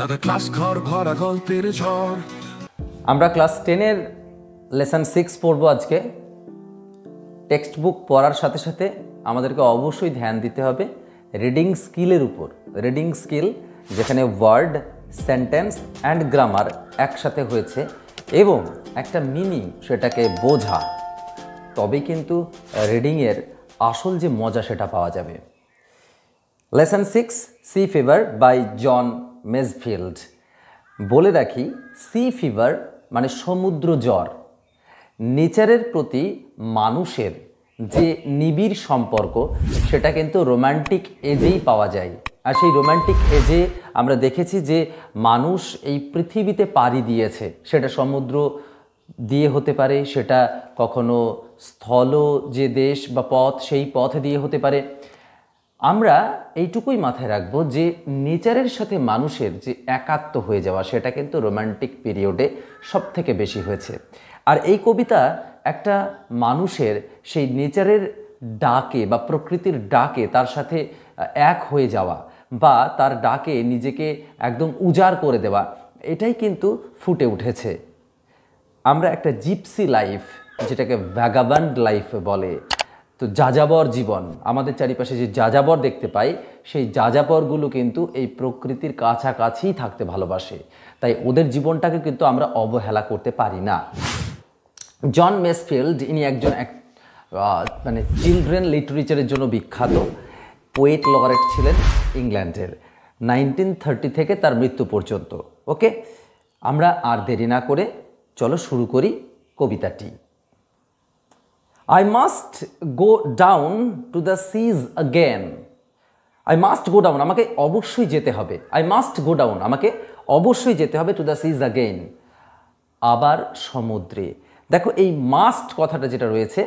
সাথে ক্লাস ঘর ভরা গল্পের ঝড়। আমরা ক্লাস 10-এর লেসন 6 পড়ব আজকে। টেক্সট বুক পড়ার সাথে সাথে আমাদেরকে অবশ্যই ধ্যান দিতে হবে রিডিং স্কিলের উপর। রিডিং স্কিল যেখানে ওয়ার্ড, সেন্টেন্স অ্যান্ড গ্রামার একসাথে হয়েছে এবং একটা মিনিং সেটাকে বোঝা, তবেই কিন্তু রিডিংয়ের আসল যে মজা সেটা পাওয়া যাবে। Lesson 6 sea fever by John Masefield. বলে রাখি, সি ফিভার মানে সমুদ্র জ্বর। নেচারের প্রতি মানুষের যে নিবিড় সম্পর্ক সেটা কিন্তু রোম্যান্টিক এজেই পাওয়া যায়। আর সেই রোম্যান্টিক এজে আমরা দেখেছি যে মানুষ এই পৃথিবীতে পাড়ি দিয়েছে, সেটা সমুদ্র দিয়ে হতে পারে, সেটা কখনো স্থল যে দেশ বা পথ সেই পথ দিয়ে হতে পারে। আমরা এইটুকুই মাথায় রাখবো যে নেচারের সাথে মানুষের যে একাত্ম হয়ে যাওয়া সেটা কিন্তু রোম্যান্টিক পিরিয়ডে সব থেকে বেশি হয়েছে। আর এই কবিতা একটা মানুষের সেই নেচারের ডাকে বা প্রকৃতির ডাকে তার সাথে এক হয়ে যাওয়া বা তার ডাকে নিজেকে একদম উজাড় করে দেওয়া, এটাই কিন্তু ফুটে উঠেছে। আমরা একটা জিপসি লাইফ, যেটাকে ভ্যাগাবান্ড লাইফ বলে, তো যাযাবর জীবন, আমাদের চারিপাশে যে যাযাবর দেখতে পাই সেই যাযাবরগুলো কিন্তু এই প্রকৃতির কাছাকাছিই থাকতে ভালোবাসে, তাই ওদের জীবনটাকে কিন্তু আমরা অবহেলা করতে পারি না। জন মেজফিল্ড ইনি একজন মানে চিলড্রেন লিটারেচারের জন্য বিখ্যাত পোয়েট লরেট ছিলেন ইংল্যান্ডের। 1930 থেকে তার মৃত্যু পর্যন্ত। ওকে, আমরা আর দেরি না করে চলো শুরু করি কবিতাটি। I must go down to the seas again. I must go down, আমাকে অবশ্যই যেতে হবে। I must go down, আমাকে অবশ্যই যেতে হবে to the seas again, আবার সমুদ্রে। দেখো, এই মাস্ট কথাটা যেটা রয়েছে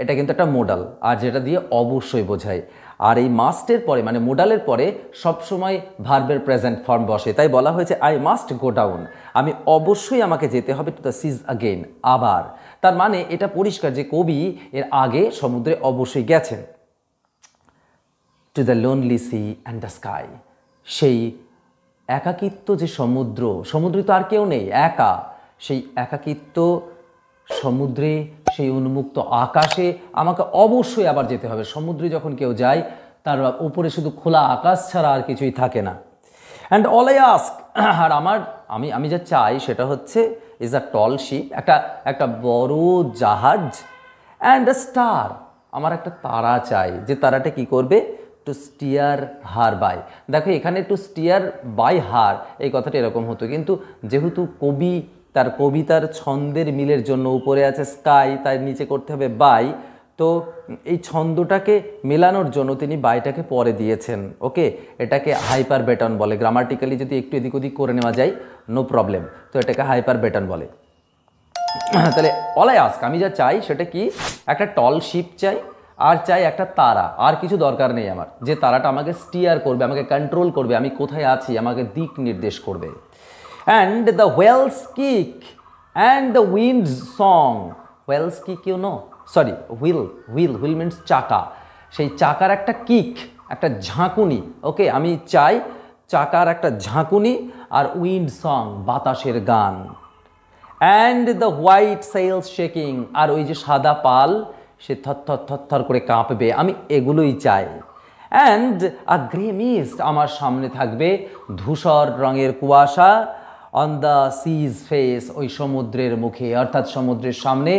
এটা কিন্তু একটা মোডাল, আর যেটা দিয়ে অবশ্যই বোঝায়। আর এই মাস্টের পরে মানে মোডালের পরে সবসময় ভার্বের প্রেজেন্ট ফর্ম বসে, তাই বলা হয়েছে আই মাস্ট গো ডাউন, আমি অবশ্যই আমাকে যেতে হবে টু দ্য সিজ আগেইন, আবার। তার মানে এটা পরিষ্কার যে কবি এর আগে সমুদ্রে অবশ্যই গেছেন। To the lonely sea and the sky, সেই একাকিত্ব যে সমুদ্র, সমুদ্রে তো আর কেউ নেই, একা, সেই একাকিত্ব সমুদ্রে, সেই উন্মুক্ত আকাশে আমাকে অবশ্যই আবার যেতে হবে। সমুদ্রে যখন কেউ যায় তার উপরে শুধু খোলা আকাশ ছাড়া আর কিছুই থাকে না। অ্যান্ড অল আই আস্ক, আর আমি যা চাই সেটা হচ্ছে ইজ আ টল শিপ, একটা বড় জাহাজ, অ্যান্ড আ স্টার, আমার একটা তারা চাই, যে তারাটা কি করবে, টু স্টিয়ার হার বাই। দেখো, এখানে টু স্টিয়ার বাই হার এই কথাটা এরকম হতো, কিন্তু যেহেতু কবি তার কবিতার ছন্দের মিলের জন্য উপরে আছে স্কাই, তাই নিচে করতে হবে বাই, তো এই ছন্দটাকে মেলানোর জন্য তিনি বাইটাকে পরে দিয়েছেন। ওকে, এটাকে হাইপার বেটন বলে। গ্রামাটিক্যালি যদি একটু এদিক ওদিক করে নেওয়া যায় নো প্রবলেম, তো এটাকে হাইপার বেটন বলে। তাহলে অল আই আস্ক, আমি যা চাই সেটা কি, একটা টল শিপ চাই, আর চাই একটা তারা, আর কিছু দরকার নেই আমার, যে তারাটা আমাকে স্টিয়ার করবে, আমাকে কন্ট্রোল করবে, আমি কোথায় আছি আমাকে দিক নির্দেশ করবে। And the whales kick and the wind's song. Whales kick, you know? Sorry, wheel means চাকা। সেই চাকার একটা কিক, একটা ঝাঁকুনি। ওকে, আমি চাই চাকার একটা ঝাঁকুনি, আর উইন্ড সং, বাতাসের গান। And the white sails shaking, আর ওই যে সাদা পাল সে থর করে কাঁপবে, আমি এগুলোই চাই। And a grey mist, আমার সামনে থাকবে ধূসর রঙের কুয়াশা, অন দ্য সিজ ফেস, ওই সমুদ্রের মুখে, অর্থাৎ সমুদ্রের সামনে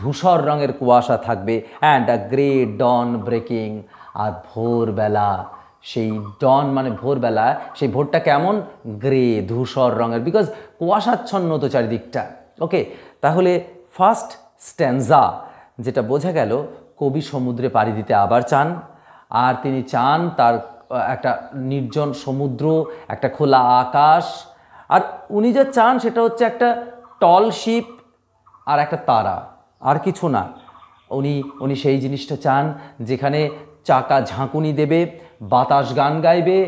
ধূসর রঙের কুয়াশা থাকবে। And a grey dawn breaking, আর ভোরবেলা, সেই ডন মানে ভোরবেলা, সেই ভোরটা কেমন, গ্রে ধূসর রঙের, বিকজ কুয়াশাচ্ছন্ন তো চারিদিকটা। ওকে, তাহলে ফার্স্ট স্ট্যান্জা যেটা বোঝা গেল, কবি সমুদ্রে পাড়ি দিতে আবার চান, আর তিনি চান তার একটা নির্জন সমুদ্র, একটা খোলা আকাশ, আর উনি যা চান সেটা হচ্ছে একটা টল শিপ আর একটা তারা, আর কিছু না। উনি সেই জিনিসটা চান যেখানে চাকা ঝাঁকুনি দেবে, বাতাস গান গাইবে,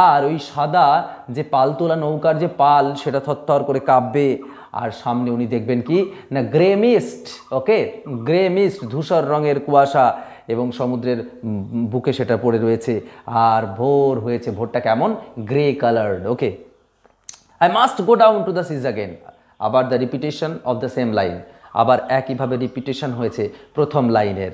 আর ওই সাদা যে পালতোলা নৌকার যে পাল সেটা থরথর করে কাঁপবে, আর সামনে উনি দেখবেন কি না, গ্রে মিস্ট। ওকে, গ্রে মিস্ট, ধূসর রঙের কুয়াশা, এবং সমুদ্রের বুকে সেটা পড়ে রয়েছে, আর ভোর হয়েছে, ভোরটা কেমন, grey coloured. Okay, I must go down to the seas again. আবার the repetition of the same line, আবার একইভাবে রিপিটেশন হয়েছে প্রথম লাইনের।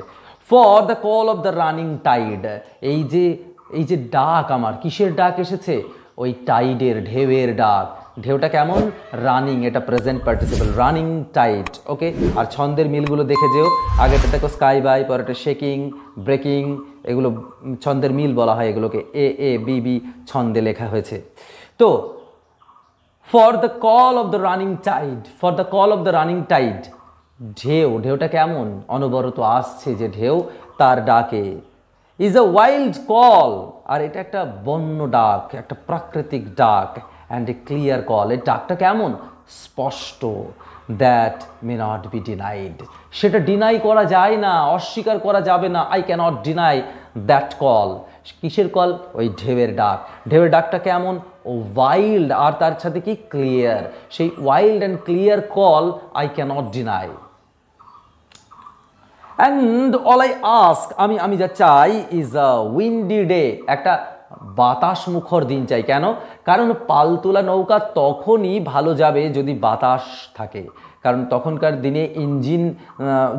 For the call of the running tide, এই যে ডাক, আমার কিসের ডাক এসেছে? ওই টাইডের, ঢেউয়ের ডাক। ঢেউটা কেমন? রানিং, এটা প্রেজেন্ট পার্টিসিপল, রানিং টাইড। ওকে, আর ছন্দের মিলগুলো দেখে যেও, আগেটা দেখো স্কাই বাই, পরেটা শেকিং, ব্রেকিং, এগুলো ছন্দের মিল বলা হয় এগুলোকে, এ এ বি বি ছন্দে লেখা হয়েছে। তো for the call of the running tide, for the call of the running tide, ঢেউটা কেমন? অনবরত আসছে যে ঢেউ, তার ডাকে। ইজ আ ওয়াইল্ড কল, আর এটা একটা বন্য ডাক, একটা প্রাকৃতিক ডাক। অ্যান্ড এ ক্লিয়ার কল, এর ডাকটা কেমন? স্পষ্ট। That may not be denied, সেটা ডিনাই করা যায় না, অস্বীকার করা যাবে না। I cannot deny that call. কিসের কল? ওই ঢেউয়ের ডাক। ঢেউয়ের ডাকটা কেমন? ও ওয়াইল্ড, আর তার সাথে কি? ক্লিয়ার। সেই wild and clear call I cannot deny. And all I ask, আমি যা চাই, ইজ আ উইন্ডি ডে, একটা বাতাস মুখর দিন চাই। কেন? কারণ পালতোলা নৌকা তখনই ভালো যাবে যদি বাতাস থাকে, কারণ তখনকার দিনে ইঞ্জিন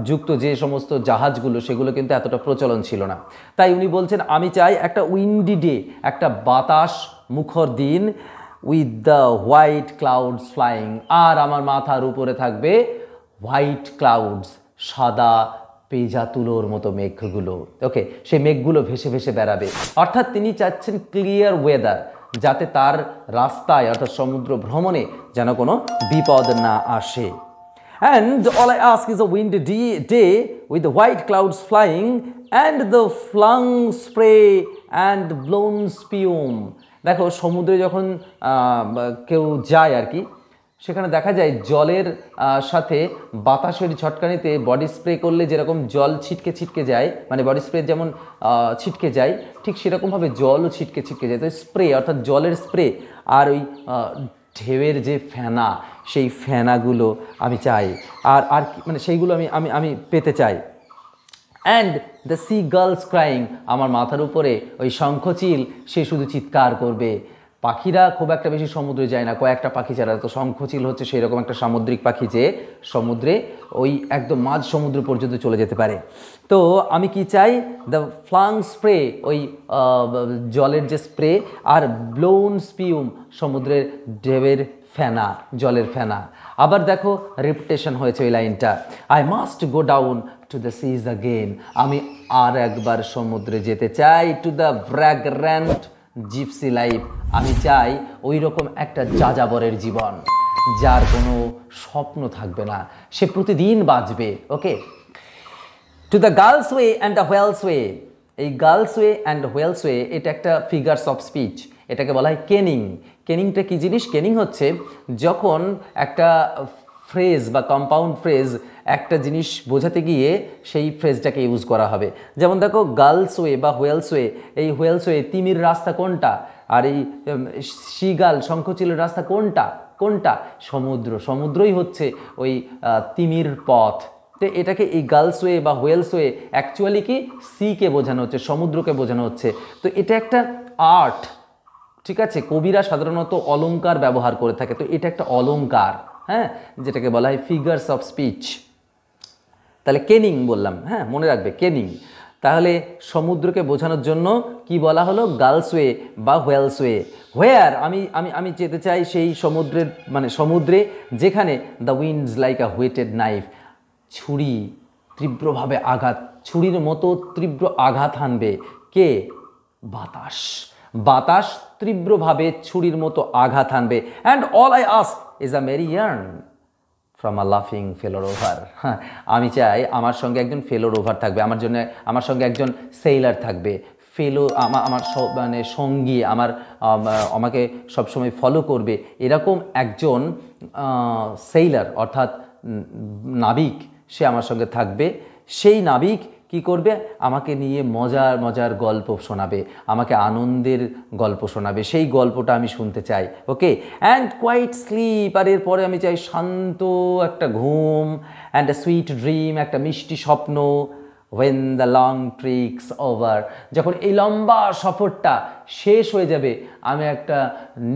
যুক্ত যে সমস্ত জাহাজগুলো, সেগুলো কিন্তু এতটা প্রচলন ছিল না। তাই উনি বলছেন আমি চাই একটা উইন্ডি ডে, একটা বাতাস মুখর দিন, with the white clouds flying, আর আমার মাথার উপরে থাকবে হোয়াইট ক্লাউডস, সাদা পেজা তুলোর মতো মেঘগুলো। ওকে, সেই মেঘগুলো ভেসে ভেসে বেড়াবে। অর্থাৎ তিনি চাচ্ছেন ক্লিয়ার ওয়েদার, যাতে তার রাস্তায় অর্থাৎ সমুদ্র ভ্রমণে যেন কোনো বিপদ না আসে। And all I ask is a wind day with the white clouds flying and the flung spray and blown spume. দেখো, সমুদ্রে যখন কেউ যায় আর কি, সেখানে দেখা যায় জলের সাথে বাতাসের ঝটকানিতে বডি স্প্রে করলে যেরকম জল ছিটকে ছিটকে যায়, মানে বডি স্প্রে যেমন ছিটকে যায়, ঠিক সেরকমভাবে জলও ছিটকে ছিটকে যায়। তো স্প্রে অর্থাৎ জলের স্প্রে, আর ওই ঢেউয়ের যে ফেনা, সেই ফেনাগুলো আমি চাই, আর মানে সেইগুলো আমি পেতে চাই। And the sea girls crying, আমার মাথার উপরে ওই শঙ্খচিল, সে শুধু চিৎকার করবে। পাখিরা খুব একটা বেশি সমুদ্রে যায় না, কয়েকটা পাখি ছাড়া। তো শঙ্খচিল হচ্ছে সেই রকম একটা সামুদ্রিক পাখি যে সমুদ্রে ওই একদম মাঝ সমুদ্র পর্যন্ত চলে যেতে পারে। তো আমি কি চাই? দ্য ফ্লাং স্প্রে, ওই জলের যে স্প্রে, আর ব্লোন স্পিউম, সমুদ্রের ঢেউয়ের ফেনা, জলের ফেনা। আবার দেখো রিপিটেশন হয়েছে ওই লাইনটা, I must go down to the seas again, আমি আর একবার সমুদ্রে যেতে চাই। To the fragrant gypsy life, আমি চাই ওই রকম একটা যাযাবরের জীবন, যার কোনো স্বপ্ন থাকবে না, সে প্রতিদিন বাঁচবে। Okay, to the gull's way and the whale's way, এই gull's way and whale's way, এটা একটা ফিগার্স অফ স্পিচ, এটাকে বলা হয় কেনিং। কেনিংটা কী জিনিস? কেনিং হচ্ছে যখন একটা ফ্রেজ বা কম্পাউন্ড ফ্রেজ একটা জিনিস বোঝাতে গিয়ে সেই ফ্রেজটাকে ইউজ করা হবে। যেমন দেখো, গার্লস ওয়ে বা হোয়েলস ওয়ে, এই হোয়েলস ওয়ে তিমির রাস্তা কোনটা, আর এই সিগাল শঙ্খচিলের রাস্তা কোনটা? সমুদ্রই হচ্ছে ওই তিমির পথ। তো এটাকে এই গার্লস ওয়ে বা হোয়েলস ওয়ে অ্যাকচুয়ালি কি সিকে বোঝানো হচ্ছে, সমুদ্রকে বোঝানো হচ্ছে। তো এটা একটা আর্ট, ঠিক আছে? কবিরা সাধারণত অলংকার ব্যবহার করে থাকে, তো এটা একটা অলংকার, হ্যাঁ, যেটাকে বলা হয় ফিগার্স অফ স্পিচ। তাহলে কেনিং বললাম, হ্যাঁ, মনে রাখবে কেনিং। তাহলে সমুদ্রকে বোঝানোর জন্য কি বলা হলো? গার্লস ওয়ে বা হোয়েলস ওয়ে। হোয়ার, আমি যেতে চাই সেই সমুদ্রের, মানে সমুদ্রে যেখানে the winds like a whetted knife, ছুরি তীব্রভাবে ছুরির মতো তীব্র আঘাত হানবে। কে? বাতাস তীব্রভাবে ছুরির মতো আঘাত হানবে। And all I ask is a merry yarn from a লাফিং ফেলো রোভার, আমি চাই আমার সঙ্গে একজন ফেলো রোভার থাকবে, আমার সঙ্গে একজন সেইলার থাকবে। ফেলো আমার মানে সঙ্গী, আমাকে সবসময় ফলো করবে, এরকম একজন সেইলার অর্থাৎ নাবিক, সে আমার সঙ্গে থাকবে। সেই নাবিক কি করবে? আমাকে নিয়ে মজার মজার গল্প শোনাবে, আমাকে আনন্দের গল্প শোনাবে, সেই গল্পটা আমি শুনতে চাই। ওকে, অ্যান্ড কোয়াইট স্লিপ, আর এরপরে আমি চাই শান্ত একটা ঘুম, অ্যান্ড এ সুইট ড্রিম, একটা মিষ্টি স্বপ্ন। when the long treks over, যখন এই লম্বা সফরটা শেষ হয়ে যাবে, আমি একটা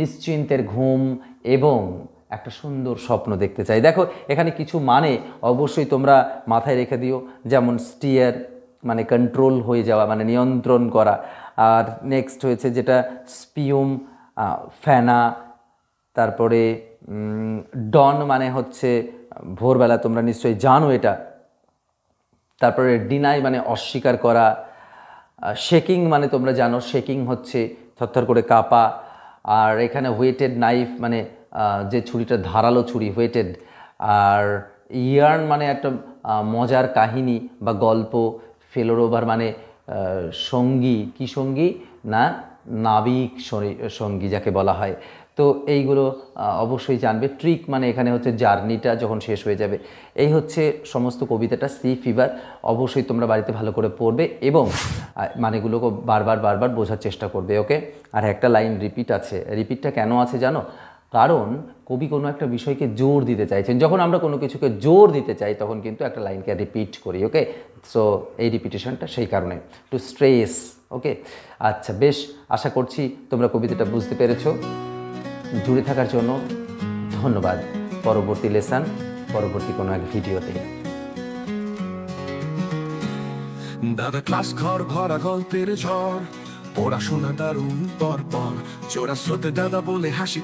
নিশ্চিন্তের ঘুম, এবং একটা সুন্দর স্বপ্ন দেখতে চাই। দেখো এখানে কিছু মানে অবশ্যই তোমরা মাথায় রেখে দিও, যেমন স্টিয়ার মানে কন্ট্রোল হয়ে যাওয়া, মানে নিয়ন্ত্রণ করা। আর নেক্সট হয়েছে যেটা স্পিউম, ফ্যানা। তারপরে ডন মানে হচ্ছে ভোরবেলা, তোমরা নিশ্চয়ই জানো এটা। তারপরে ডিনাই মানে অস্বীকার করা। শেকিং মানে তোমরা জানো, শেকিং হচ্ছে থরথর করে কাঁপা। আর এখানে ওয়েটেড নাইফ মানে যে ছুরিটা ধারালো ছুরি, ওয়েটেড। আর ইয়ার্ন মানে একটা মজার কাহিনী বা গল্প। ফেলোর ওভার মানে সঙ্গী, কি সঙ্গী না, নাবিক সঙ্গী যাকে বলা হয়। তো এইগুলো অবশ্যই জানবে। ট্রিক মানে এখানে হচ্ছে জার্নিটা যখন শেষ হয়ে যাবে। এই হচ্ছে সমস্ত কবিতাটা, সি ফিভার। অবশ্যই তোমরা বাড়িতে ভালো করে পড়বে এবং মানেগুলোকে বারবার বোঝার চেষ্টা করবে, ওকে। আর একটা লাইন রিপিট আছে। রিপিটটা কেন আছে জানো? কারণ কবি কোনো একটা বিষয়কে জোর দিতে চাইছেন। যখন আমরা কোনো কিছুকে জোর দিতে চাই তখন কিন্তু একটা লাইনকে রিপিট করি, ওকে। সো এই রিপিটেশনটা সেই কারণে, টু স্ট্রেস, ওকে। আচ্ছা, বেশ, আশা করছি তোমরা কবিতাটা বুঝতে পেরেছো। জুড়ে থাকার জন্য ধন্যবাদ। পরবর্তী লেসন, পরবর্তী কোনো এক ভিডিওতে। দাদা ক্লাস ঘর ভরা গল্পের ঝড়, পড়াশোনা দারুণ পর পর, চোরা স্রোতে দাদা বলে হাসি।